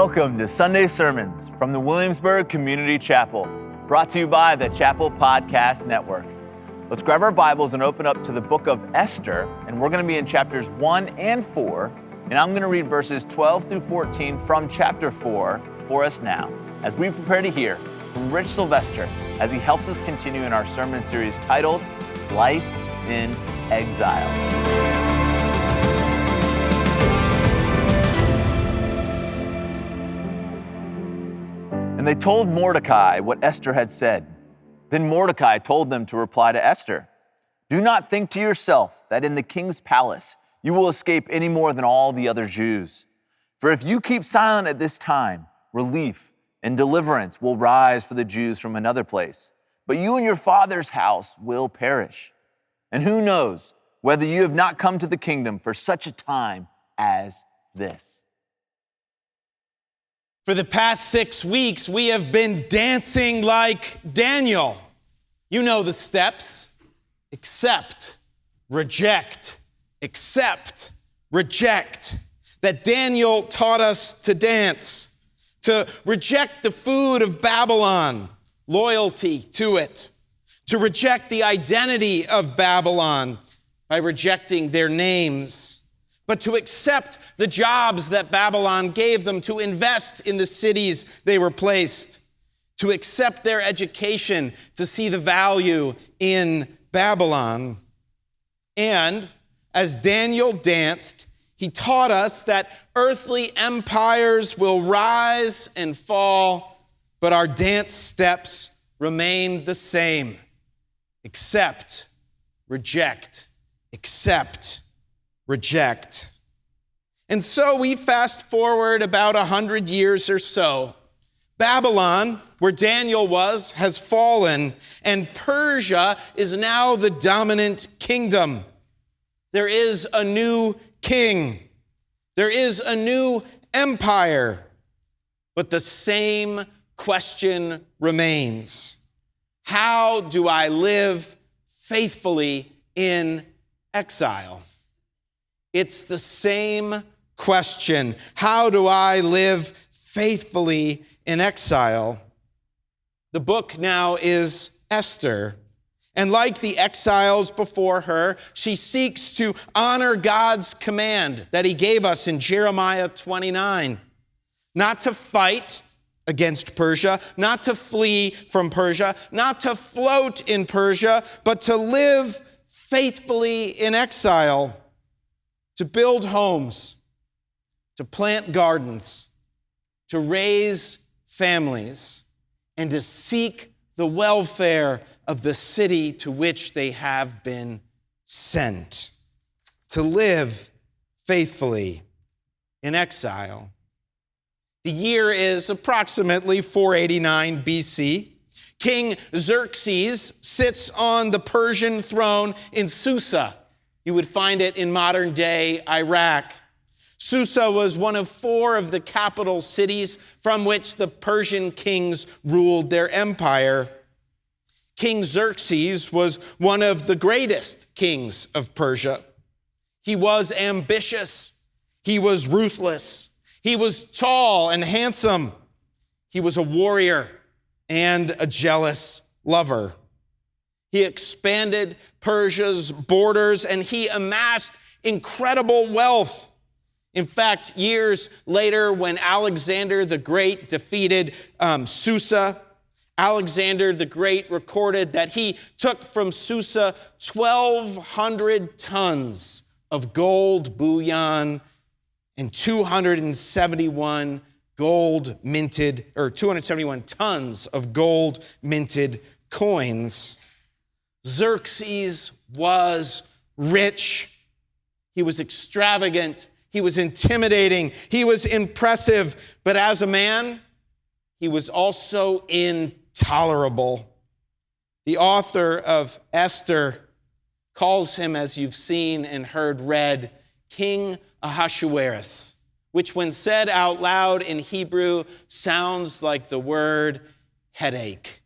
Welcome to Sunday Sermons from the Williamsburg Community Chapel, brought to you by the Chapel Podcast Network. Let's grab our Bibles and open up to the book of Esther, and we're going to be in chapters 1 and 4, and I'm going to read verses 12 through 14 from chapter 4 for us now, as we prepare to hear from Rich Sylvester as he helps us continue in our sermon series titled, Life in Exile. And they told Mordecai what Esther had said. Then Mordecai told them to reply to Esther, "Do not think to yourself that in the king's palace you will escape any more than all the other Jews. For if you keep silent at this time, relief and deliverance will rise for the Jews from another place. But you and your father's house will perish. And who knows whether you have not come to the kingdom for such a time as this." For the past 6 weeks, we have been dancing like Daniel. You know the steps. Accept, reject, accept, reject. That Daniel taught us to dance, to reject the food of Babylon, loyalty to it, to reject the identity of Babylon by rejecting their names, but to accept the jobs that Babylon gave them, to invest in the cities they were placed, to accept their education, to see the value in Babylon. And as Daniel danced, he taught us that earthly empires will rise and fall, but our dance steps remain the same. Accept, reject, accept, reject. And so we fast forward about 100 years or so. Babylon, where Daniel was, has fallen, and Persia is now the dominant kingdom. There is a new king. There is a new empire. But the same question remains. How do I live faithfully in exile? It's the same question. How do I live faithfully in exile? The book now is Esther. And like the exiles before her, she seeks to honor God's command that he gave us in Jeremiah 29. Not to fight against Persia, not to flee from Persia, not to float in Persia, but to live faithfully in exile. To build homes, to plant gardens, to raise families, and to seek the welfare of the city to which they have been sent. To live faithfully in exile. The year is approximately 489 BC. King Xerxes sits on the Persian throne in Susa. You would find it in modern-day Iraq. Susa was one of 4 of the capital cities from which the Persian kings ruled their empire. King Xerxes was one of the greatest kings of Persia. He was ambitious. He was ruthless. He was tall and handsome. He was a warrior and a jealous lover. He expanded Persia's borders, and he amassed incredible wealth. In fact, years later, when Alexander the Great defeated Susa, Alexander the Great recorded that he took from Susa 1,200 tons of gold bullion and 271 tons of gold minted coins. Xerxes was rich. He was extravagant. He was intimidating. He was impressive. But as a man, he was also intolerable. The author of Esther calls him, as you've seen and heard read, King Ahasuerus, which when said out loud in Hebrew sounds like the word headache.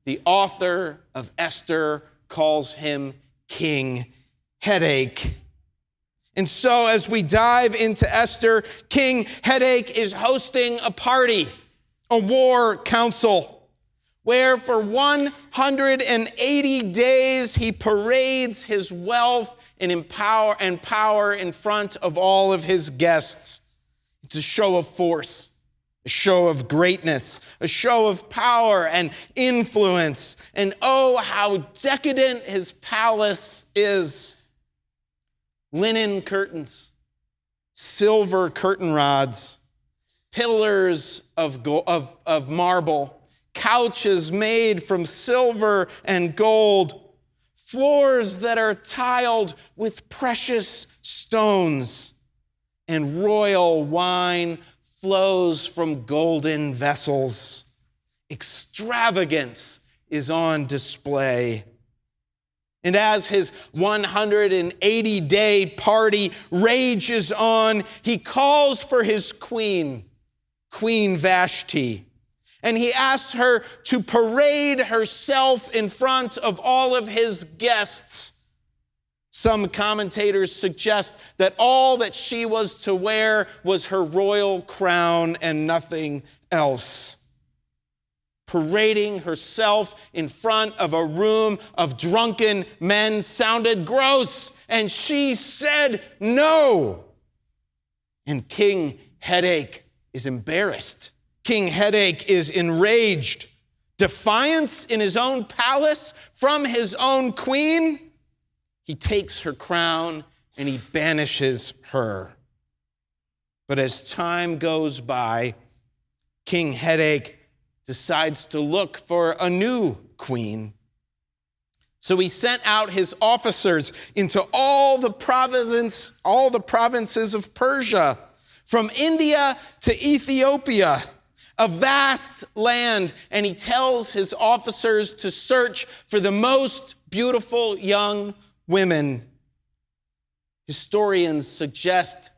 The author of Esther calls him King Headache. And so as we dive into Esther, King Headache is hosting a party, a war council, where for 180 days he parades his wealth and power in front of all of his guests. It's a show of force, a show of greatness, a show of power and influence. And oh, how decadent his palace is. Linen curtains, silver curtain rods, pillars of marble, couches made from silver and gold, floors that are tiled with precious stones, and royal wine flows from golden vessels. Extravagance is on display. And as his 180-day party rages on, he calls for his queen, Queen Vashti. And he asks her to parade herself in front of all of his guests. Some commentators suggest that all that she was to wear was her royal crown and nothing else. Parading herself in front of a room of drunken men sounded gross, and she said no. And King Headache is embarrassed. King Headache is enraged. Defiance in his own palace from his own queen. He takes her crown and he banishes her. But as time goes by, King Headache decides to look for a new queen. So he sent out his officers into all the provinces of Persia, from India to Ethiopia, a vast land, and he tells his officers to search for the most beautiful young women. Historians suggest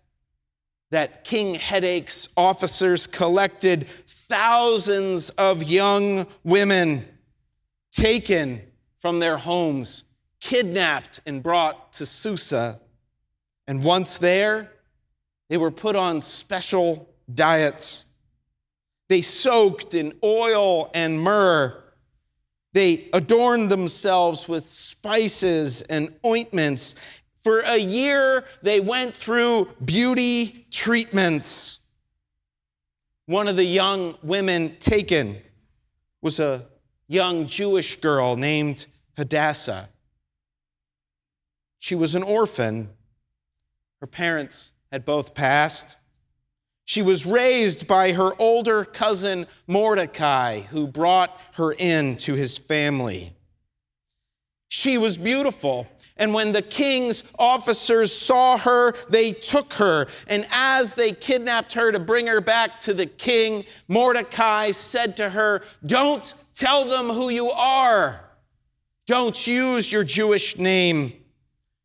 that King Headache's officers collected thousands of young women taken from their homes, kidnapped and brought to Susa. And once there, they were put on special diets. They soaked in oil and myrrh. They adorned themselves with spices and ointments. For a year, they went through beauty treatments. One of the young women taken was a young Jewish girl named Hadassah. She was an orphan. Her parents had both passed. She was raised by her older cousin Mordecai, who brought her into his family. She was beautiful, and when the king's officers saw her, they took her. And as they kidnapped her to bring her back to the king, Mordecai said to her, "Don't tell them who you are. Don't use your Jewish name.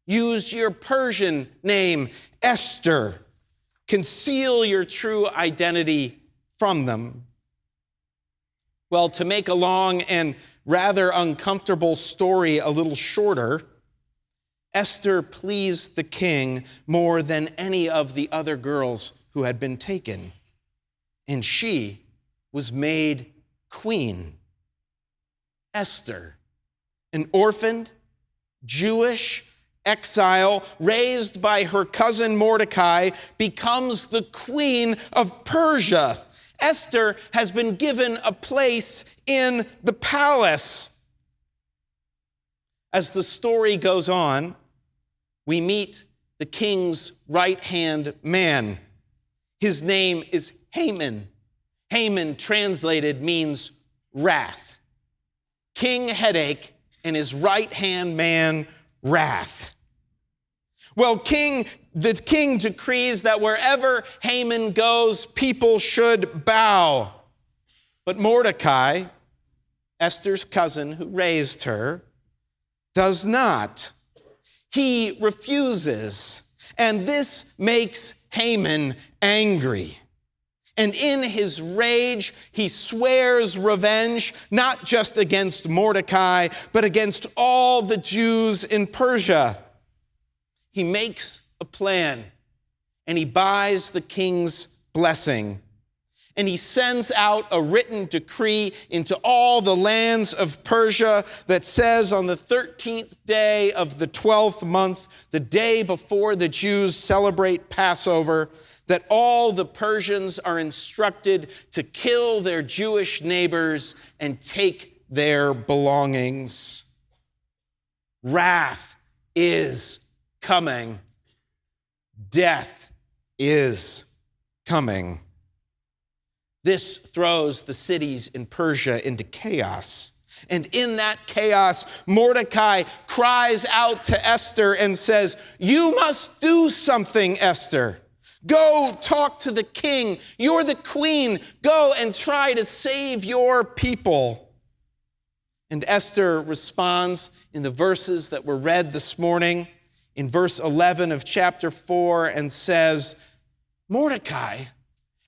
Use your Persian name, Esther. Conceal your true identity from them." Well, to make a long and rather uncomfortable story a little shorter, Esther pleased the king more than any of the other girls who had been taken, and she was made queen. Esther, an orphaned, Jewish exile raised by her cousin Mordecai, becomes the queen of Persia. Esther has been given a place in the palace. As the story goes on, we meet the king's right-hand man. His name is Haman. Haman, translated, means wrath. King Headache and his right-hand man, Wrath. Well, the king decrees that wherever Haman goes, people should bow. But Mordecai, Esther's cousin who raised her, does not. He refuses, and this makes Haman angry. And in his rage, he swears revenge, not just against Mordecai, but against all the Jews in Persia. He makes a plan, and he buys the king's blessing. And he sends out a written decree into all the lands of Persia that says on the 13th day of the 12th month, the day before the Jews celebrate Passover, that all the Persians are instructed to kill their Jewish neighbors and take their belongings. Wrath is coming. Death is coming. This throws the cities in Persia into chaos. And in that chaos, Mordecai cries out to Esther and says, "You must do something, Esther. Go talk to the king. You're the queen. Go and try to save your people." And Esther responds in the verses that were read this morning, in verse 11 of chapter 4, and says, "Mordecai,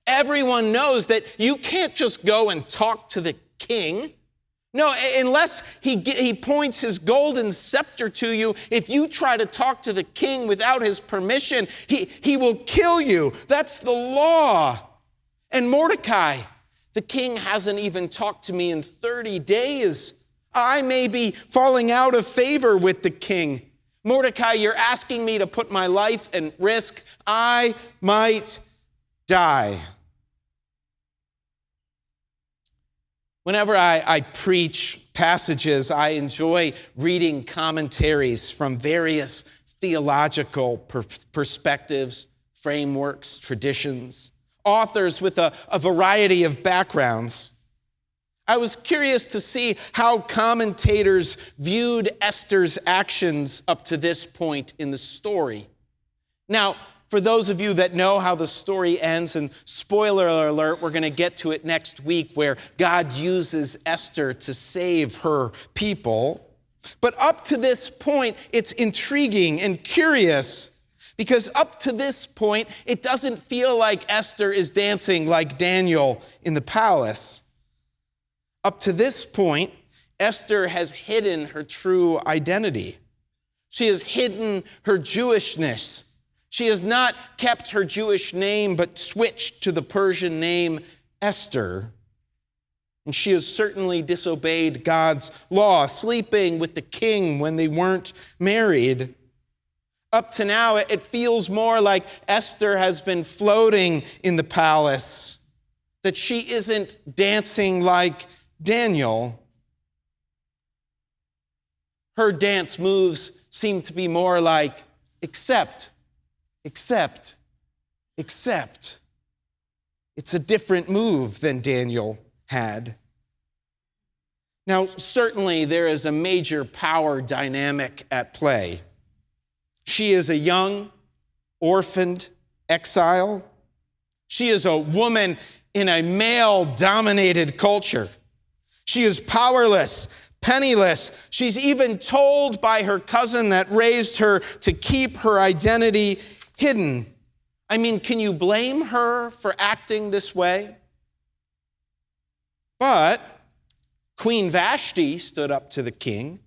everyone knows that you can't just go and talk to the king. No, unless he points his golden scepter to you, if you try to talk to the king without his permission, he will kill you. That's the law. And Mordecai, the king hasn't even talked to me in 30 days. I may be falling out of favor with the king. Mordecai, you're asking me to put my life at risk. I might die." Whenever I preach passages, I enjoy reading commentaries from various theological perspectives, frameworks, traditions, authors with a variety of backgrounds. I was curious to see how commentators viewed Esther's actions up to this point in the story. Now, for those of you that know how the story ends, and spoiler alert, we're going to get to it next week, where God uses Esther to save her people. But up to this point, it's intriguing and curious, because up to this point, it doesn't feel like Esther is dancing like Daniel in the palace. Up to this point, Esther has hidden her true identity. She has hidden her Jewishness. She has not kept her Jewish name, but switched to the Persian name Esther. And she has certainly disobeyed God's law, sleeping with the king when they weren't married. Up to now, it feels more like Esther has been floating in the palace, that she isn't dancing like Daniel. Her dance moves seem to be more like accept. It's a different move than Daniel had. Now, certainly there is a major power dynamic at play. She is a young, orphaned exile. She is a woman in a male-dominated culture. She is powerless, penniless. She's even told by her cousin that raised her to keep her identity hidden. I mean, can you blame her for acting this way? But Queen Vashti stood up to the king.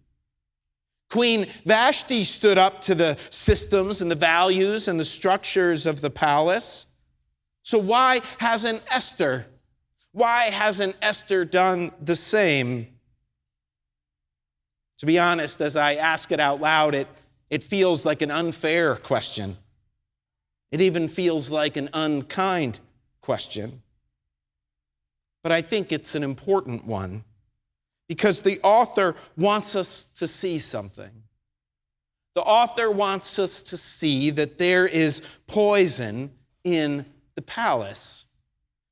Queen Vashti stood up to the systems and the values and the structures of the palace. So why hasn't Esther done the same? To be honest, as I ask it out loud, it feels like an unfair question. It even feels like an unkind question. But I think it's an important one, because the author wants us to see something. The author wants us to see that there is poison in the palace.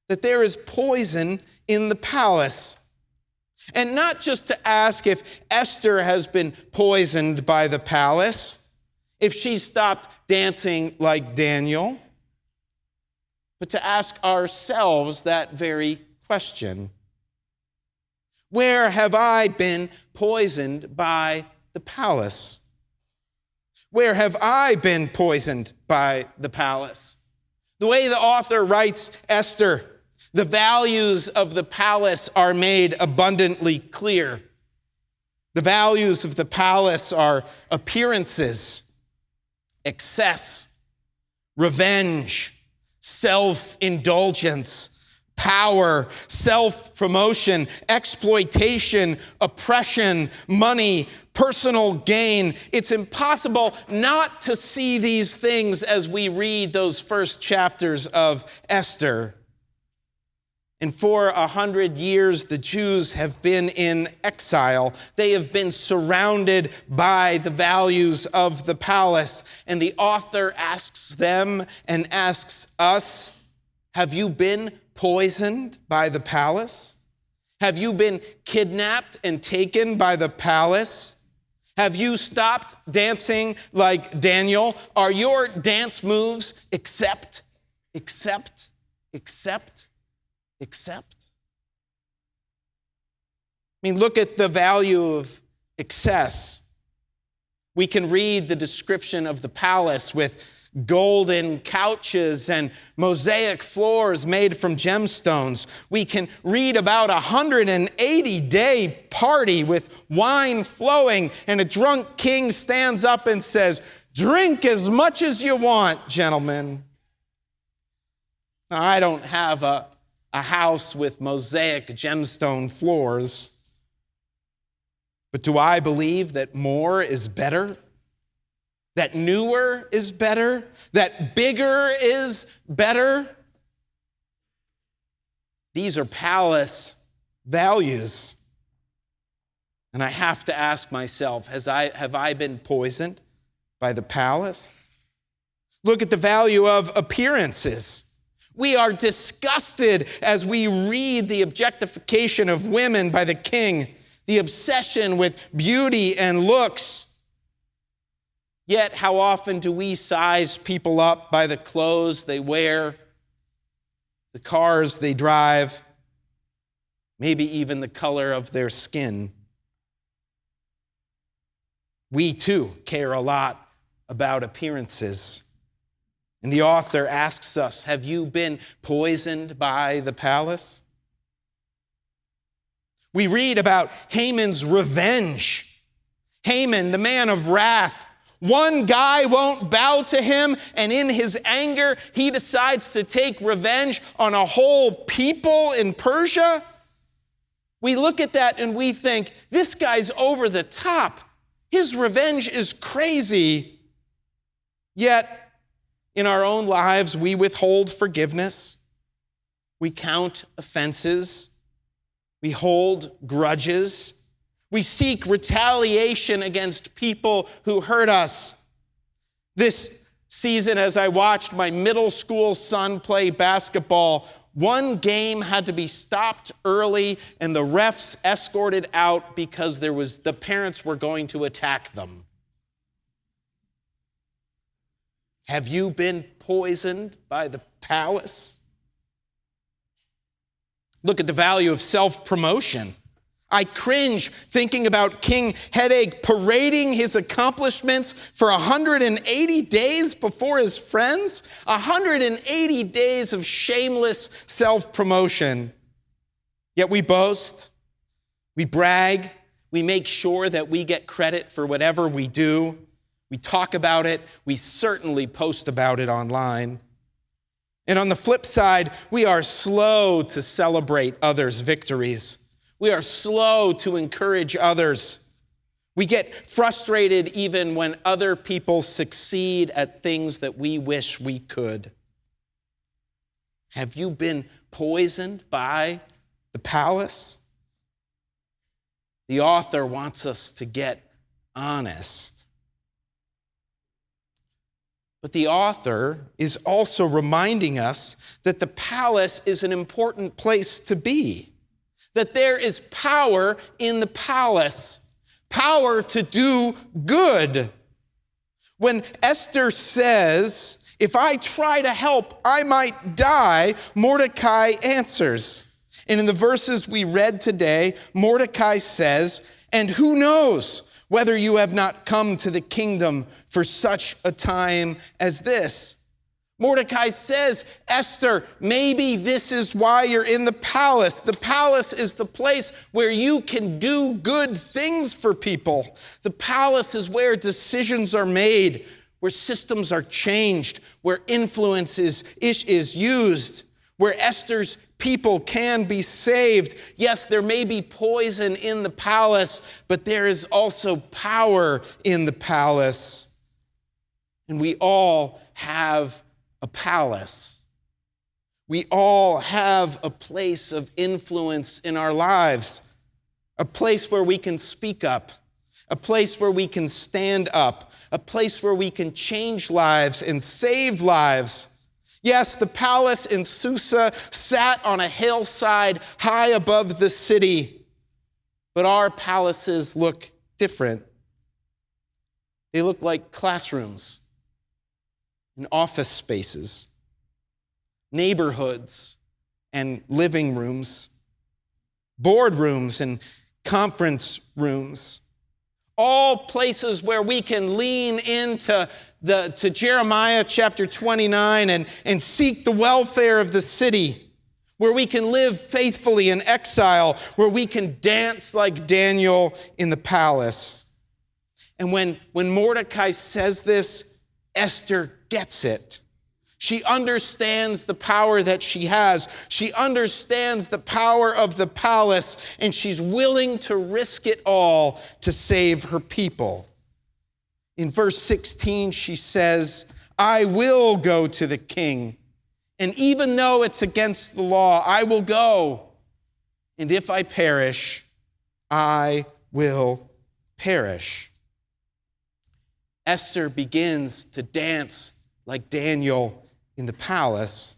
That there is poison in the palace. And not just to ask if Esther has been poisoned by the palace, if she stopped dancing like Daniel, but to ask ourselves that very question. Where have I been poisoned by the palace? Where have I been poisoned by the palace? The way the author writes Esther, the values of the palace are made abundantly clear. The values of the palace are appearances, excess, revenge, self-indulgence, power, self-promotion, exploitation, oppression, money, personal gain. It's impossible not to see these things as we read those first chapters of Esther. And for 100 years, the Jews have been in exile. They have been surrounded by the values of the palace. And the author asks them and asks us, have you been poisoned by the palace? Have you been kidnapped and taken by the palace? Have you stopped dancing like Daniel? Are your dance moves accept? I mean, look at the value of excess. We can read the description of the palace with golden couches and mosaic floors made from gemstones. We can read about a 180-day party with wine flowing, and a drunk king stands up and says, "Drink as much as you want, gentlemen." Now, I don't have a house with mosaic gemstone floors, but do I believe that more is better? That newer is better? That bigger is better? These are palace values. And I have to ask myself, have I been poisoned by the palace? Look at the value of appearances. We are disgusted as we read the objectification of women by the king, the obsession with beauty and looks. Yet, how often do we size people up by the clothes they wear, the cars they drive, maybe even the color of their skin? We too care a lot about appearances. And the author asks us, have you been poisoned by the palace? We read about Haman's revenge. Haman, the man of wrath. One guy won't bow to him, and in his anger, he decides to take revenge on a whole people in Persia. We look at that and we think, this guy's over the top. His revenge is crazy. Yet, in our own lives, we withhold forgiveness. We count offenses. We hold grudges. We seek retaliation against people who hurt us. This season, as I watched my middle school son play basketball, one game had to be stopped early and the refs escorted out because the parents were going to attack them. Have you been poisoned by the palace? Look at the value of self-promotion. I cringe thinking about King Headache parading his accomplishments for 180 days before his friends. 180 days of shameless self-promotion. Yet we boast, we brag, we make sure that we get credit for whatever we do. We talk about it. We certainly post about it online. And on the flip side, we are slow to celebrate others' victories. We are slow to encourage others. We get frustrated even when other people succeed at things that we wish we could. Have you been poisoned by the palace? The author wants us to get honest. But the author is also reminding us that the palace is an important place to be, that there is power in the palace, power to do good. When Esther says, "If I try to help, I might die," Mordecai answers. And in the verses we read today, Mordecai says, "And who knows whether you have not come to the kingdom for such a time as this?" Mordecai says, Esther, maybe this is why you're in the palace. The palace is the place where you can do good things for people. The palace is where decisions are made, where systems are changed, where influence is used, where Esther's people can be saved. Yes, there may be poison in the palace, but there is also power in the palace. And we all have a palace. We all have a place of influence in our lives, a place where we can speak up, a place where we can stand up, a place where we can change lives and save lives. Yes, the palace in Susa sat on a hillside high above the city, but our palaces look different. They look like classrooms and office spaces, neighborhoods and living rooms, boardrooms and conference rooms, all places where we can lean into to Jeremiah chapter 29 and seek the welfare of the city, where we can live faithfully in exile, where we can dance like Daniel in the palace. And when Mordecai says this, Esther gets it. She understands the power that she has. She understands the power of the palace, and she's willing to risk it all to save her people. In verse 16, she says, I will go to the king, and even though it's against the law, I will go. And if I perish, I will perish. Esther begins to dance like Daniel in the palace.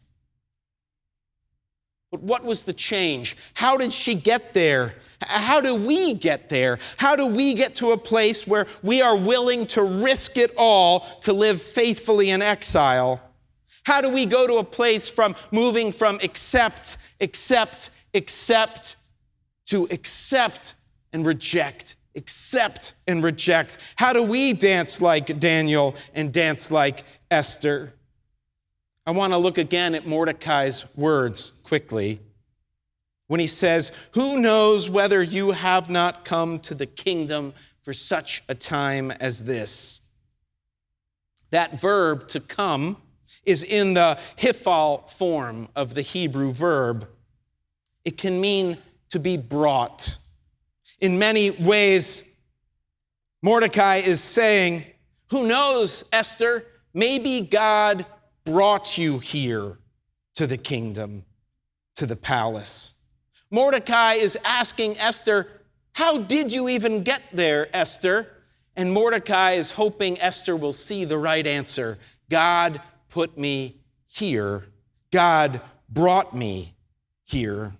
But what was the change? How did she get there? How do we get there? How do we get to a place where we are willing to risk it all to live faithfully in exile? How do we go to a place from moving from accept to accept and reject? Accept and reject. How do we dance like Daniel and dance like Esther? I want to look again at Mordecai's words quickly when he says, who knows whether you have not come to the kingdom for such a time as this? That verb to come is in the hifal form of the Hebrew verb. It can mean to be brought. In many ways, Mordecai is saying, who knows, Esther, maybe God brought you here to the kingdom, to the palace. Mordecai is asking Esther, how did you even get there, Esther? And Mordecai is hoping Esther will see the right answer. God put me here. God brought me here.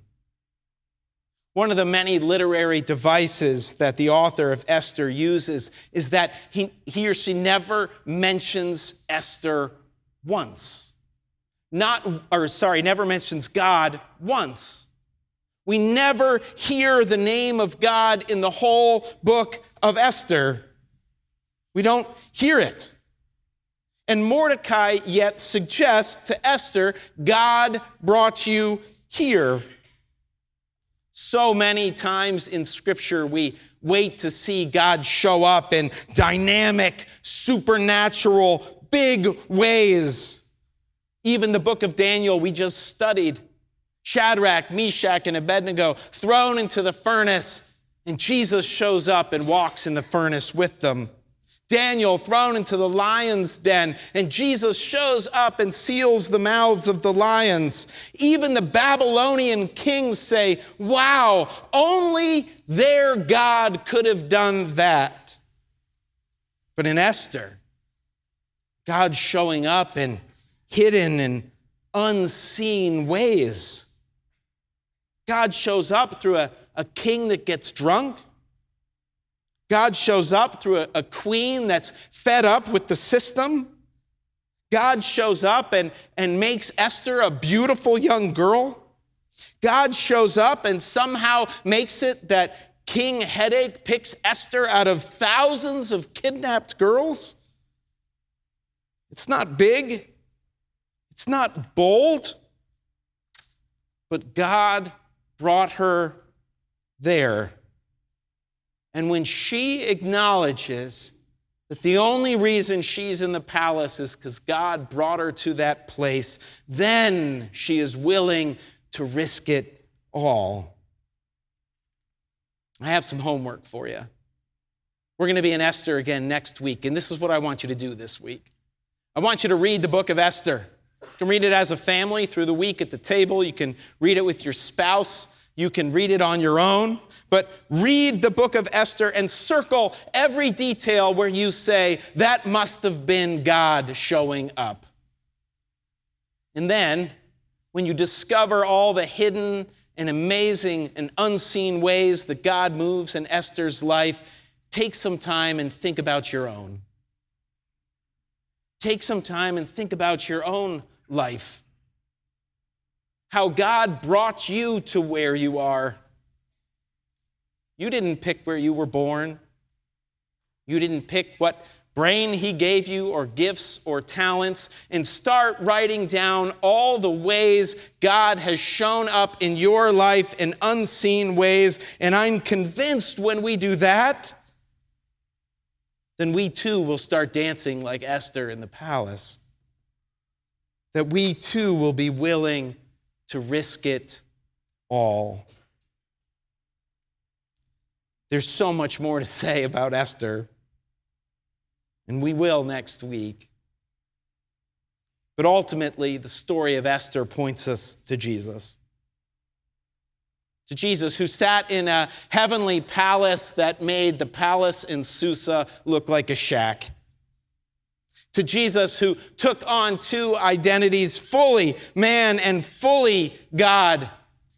One of the many literary devices that the author of Esther uses is that he or she never mentions Esther once. Never mentions God once. We never hear the name of God in the whole book of Esther. We don't hear it. And Mordecai yet suggests to Esther, God brought you here. So many times in Scripture, we wait to see God show up in dynamic, supernatural, big ways. Even the book of Daniel we just studied, Shadrach, Meshach, and Abednego thrown into the furnace, and Jesus shows up and walks in the furnace with them. Daniel thrown into the lion's den, and Jesus shows up and seals the mouths of the lions. Even the Babylonian kings say, wow, only their God could have done that. But in Esther, God's showing up in hidden and unseen ways. God shows up through a king that gets drunk. God shows up through a queen that's fed up with the system. God shows up and makes Esther a beautiful young girl. God shows up and somehow makes it that King Headache picks Esther out of thousands of kidnapped girls. It's not big. It's not bold. But God brought her there. And when she acknowledges that the only reason she's in the palace is because God brought her to that place, then she is willing to risk it all. I have some homework for you. We're going to be in Esther again next week, and this is what I want you to do this week. I want you to read the book of Esther. You can read it as a family through the week at the table. You can read it with your spouse. You can read it on your own. But read the book of Esther and circle every detail where you say, that must have been God showing up. And then, when you discover all the hidden and amazing and unseen ways that God moves in Esther's life, take some time and think about your own. Take some time and think about your own life. How God brought you to where you are. You didn't pick where you were born. You didn't pick what brain he gave you or gifts or talents. And start writing down all the ways God has shown up in your life in unseen ways. And I'm convinced when we do that, then we too will start dancing like Esther in the palace. That we too will be willing to risk it all. There's so much more to say about Esther, and we will next week. But ultimately, the story of Esther points us to Jesus. To Jesus, who sat in a heavenly palace that made the palace in Susa look like a shack. To Jesus, who took on two identities, fully man and fully God,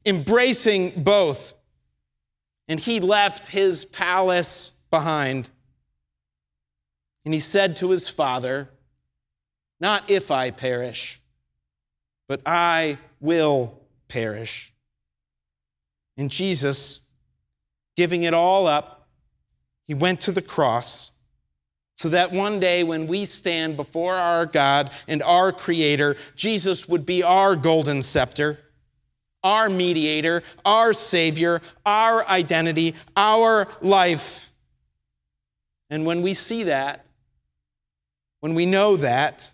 embracing both. And he left his palace behind. And he said to his Father, not if I perish, but I will perish. And Jesus, giving it all up, he went to the cross so that one day when we stand before our God and our Creator, Jesus would be our golden scepter, our mediator, our Savior, our identity, our life. And when we see that, when we know that,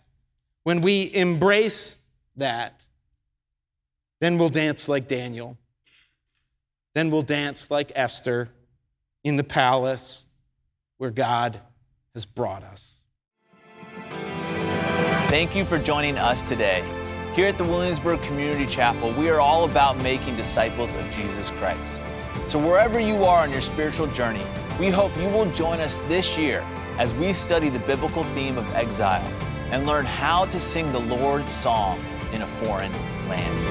when we embrace that, then we'll dance like Daniel. Then we'll dance like Esther in the palace where God has brought us. Thank you for joining us today. Here at the Williamsburg Community Chapel, we are all about making disciples of Jesus Christ. So wherever you are on your spiritual journey, we hope you will join us this year as we study the biblical theme of exile and learn how to sing the Lord's song in a foreign land.